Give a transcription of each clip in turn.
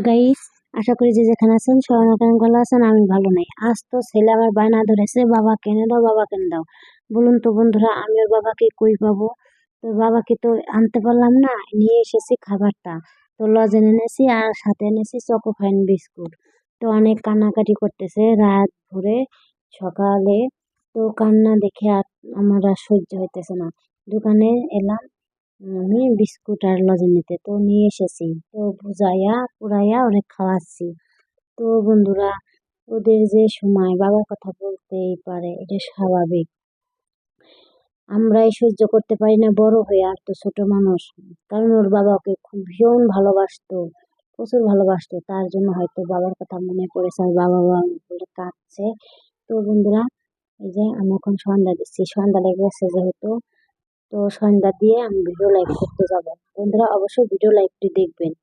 Guys, আশা করি যে যেখানে আছেন সবাই অনেক ভালো আছেন। আমি ভালো নাই। আজ তো ছেলে আমার বায়না ধরেছে, বাবা কিনে দাও, বাবা কিনে দাও। বলুন তো বন্ধুরা, আমি ওর বাবাকে কই পাবো? তো বাবাকে তো আনতে পারলাম না। নিয়ে এসেছি খাবারটা, তো লজেন এনেছি আর সাথে এনেছি চকোফাইন বিস্কুট। তো অনেক কান্নাকাটি করতেছে রাত ভরে সকালে। তো কান্না দেখে আর আমার আর সহ্য হইতেছে না। দোকানে এলাম আমি বিস্কুট আর লজেন নিতে, তো নিয়ে এসেছি। তো বুঝাইয়া পুরাইয়া অনেক খাওয়াচ্ছি। তো বন্ধুরা, ওদের যে সময় বাবার কথা বলতেই পারে, এটা স্বাভাবিক। আমরাই সহ্য করতে পারি না বড় হয়ে, আর তো ছোট মানুষ। কারণ ওর বাবা ওকে খুব ভীষণ ভালোবাসতো, প্রচুর ভালোবাসতো। তার জন্য হয়তো বাবার কথা মনে পড়েছে আর বাবা বাবা বলে কাঁদছে। তো বন্ধুরা, এই যে আমি এখন সন্ধ্যা দিচ্ছি, সন্ধ্যা লেগে গেছে যেহেতু, তো সন্ধ্যা দিয়ে আমি ভিডিও লাইভ করতে যাব। বন্ধুরা অবশ্যই ভিডিও লাইভটি দেখবেন।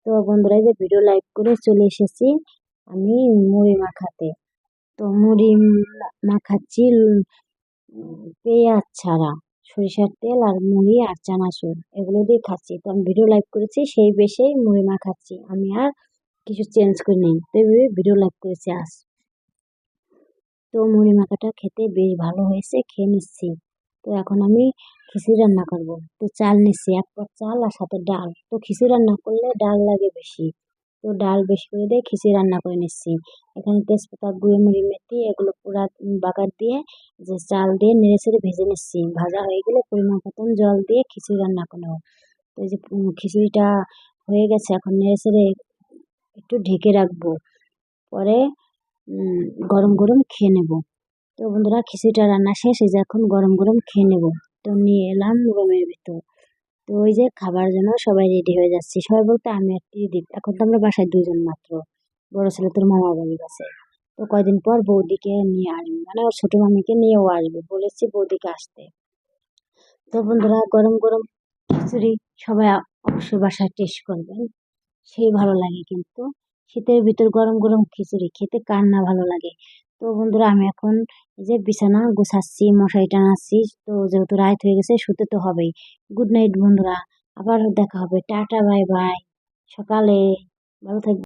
তো বন্ধুরা, এই যে ভিডিও লাইভ করে চলে এসেছি আমি মুড়ি মাখাতে। তো মুড়ি মাখাচ্ছি পেঁয়াজ ছাড়া, সরিষার তেল আর মুড়ি আর চানাচুর এগুলো দিয়ে খাচ্ছি। তো আমি ভিডিও লাইভ করেছি সেই বেশেই মুড়ি মাখাচ্ছি, আমি আর কিছু চেঞ্জ করে নিই। তো এইভাবে ভিডিও লাইভ করেছি আজ। তো মুড়ি মাখাটা খেতে বেশ ভালো হয়েছে, খেয়ে নিচ্ছি। তো এখন আমি খিচুড়ি রান্না করব। তো চাল নিচ্ছি, 1 পট চাল আর সাথে ডাল। তো খিচুড়ি রান্না করলে ডাল লাগে বেশি, তো ডাল বেশি করে দিয়ে খিচুড়ি রান্না করে নিচ্ছি। এখানে তেজপাতা, গুঁড়ি মেথি এগুলো পুরা বাগার দিয়ে যে চাল দিয়ে নেড়ে চেড়ে ভেজে নিচ্ছি। ভাজা হয়ে গেলে পরিমাণ মতন জল দিয়ে খিচুড়ি রান্না করবো। তো এই যে খিচুড়িটা হয়ে গেছে, এখন নেড়ে চেড়ে একটু ঢেকে রাখবো। পরে গরম গরম খেয়ে নেব। তো বন্ধুরা, খিচুড়িটা রান্না শেষ, এই যে এখন গরম গরম খেয়ে নেব। তো নিয়ে এলাম রুমের ভিতর। তো ওই যে খাবার জন্য সবাই রেডি হয়ে যাচ্ছি, সবাই বলতে আমি আর ত্রিদীপ। এখন তো আমরা বাসায় 2 জন মাত্র। বড় ছেলে তোর মামার বাড়ি গেছে। তো কয়দিন পর বৌদিকে নিয়ে আসবে, মানে ওর ছোট মামিকে নিয়েও আসবে, বলেছি বৌদিকে আসতে। তো বন্ধুরা, গরম গরম খিচুড়ি সবাই অবশ্যই বাসায় টেস্ট করবেন, সেই ভালো লাগে। কিন্তু শীতের ভিতর গরম গরম খিচুড়ি খেতে কার না ভালো লাগে। তো বন্ধুরা, আমি এখন এই যে বিছানা গোছাচ্ছি, মশারি টানাচ্ছি। তো যেহেতু রাত হয়ে গেছে, শুতে তো হবেই। গুড নাইট বন্ধুরা, আবার দেখা হবে। Tata, bye bye. সকালে ভালো থাকবে।